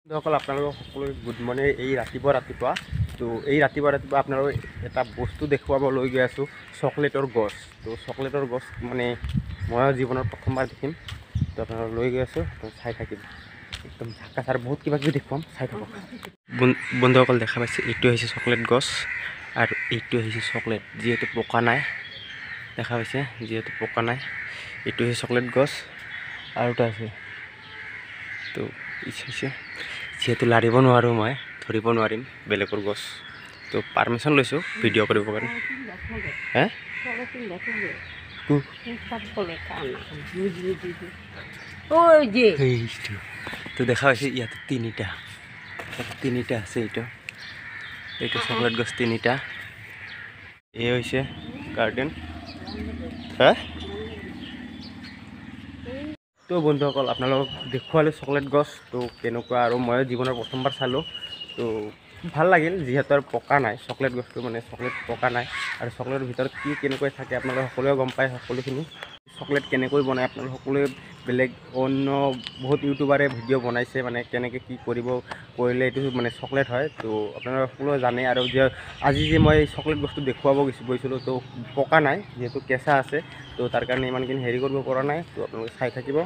সকল আপোনালোকক সকলোকে গুড মৰ্ণিং। এই ৰাতিপুৱা তো এই ৰাতিপুৱা আপোনালোকক এটা বস্তু দেখুৱাব লৈ গৈ আছোঁ, চকলেটৰ গছ। তো চকলেটৰ গছ মানে মই জীৱনত প্ৰথমবাৰ দেখিম, তো আপোনালোকক লৈ গৈ আছোঁ, তো চাই থাকিম। একদম ঝাকা চাৰ বহুত কিবা কিবি দেখুৱাম, চাই থাকক। বন্ধুসকল দেখা পাইছে, এইটো হৈছে চকলেট গছ আৰু এইটো হৈছে চকলেট, যিহেতু পকা নাই। দেখা পাইছে, যিহেতু পকা নাই, এইটো হৈছে চকলেট গছ আৰু এটা আছে। তো হৈছে যিহেতু লাৰিব নোৱাৰোঁ, মই ধৰিব নোৱাৰিম বেলেগৰ গছ, তো পাৰ্মিশ্যন লৈছোঁ ভিডিঅ' কৰিবৰ কাৰণে। হে তো দেখা পাইছে ইয়াতে তিনিটা আছে। এইটো চকলেট গছ তিনিটা। এই হৈছে গাৰ্ডেন। হা তো বন্ধুসকল আপোনালোকক দেখুৱালোঁ চকলেট গছ, তো কেনেকুৱা, আৰু মই জীৱনৰ প্ৰথমবাৰ চালোঁ, তো ভাল লাগিল। যিহেতু আৰু পকা নাই চকলেট গছটো, মানে চকলেট পকা নাই, আৰু চকলেটৰ ভিতৰত কি কেনেকৈ থাকে আপোনালোকে সকলোৱে গম পায়। সকলোখিনি চকলেট কেনেকৈ বনায় আপোনালোকে সকলোৱে বেলেগ অন্য বহুত ইউটিউবাৰে ভিডিঅ' বনাইছে, মানে কেনেকৈ কি কৰিলে এইটো মানে চকলেট হয়। তো আপোনালোকে সকলোৱে জানে। আৰু যে আজি যে মই চকলেট বস্তু দেখুৱাব গৈছিলোঁ, তো পকা নাই, যিহেতু কেঁচা আছে, তো তাৰ কাৰণে ইমানখিনি হেৰি কৰিব পৰা নাই। তো আপোনালোকে চাই থাকিব।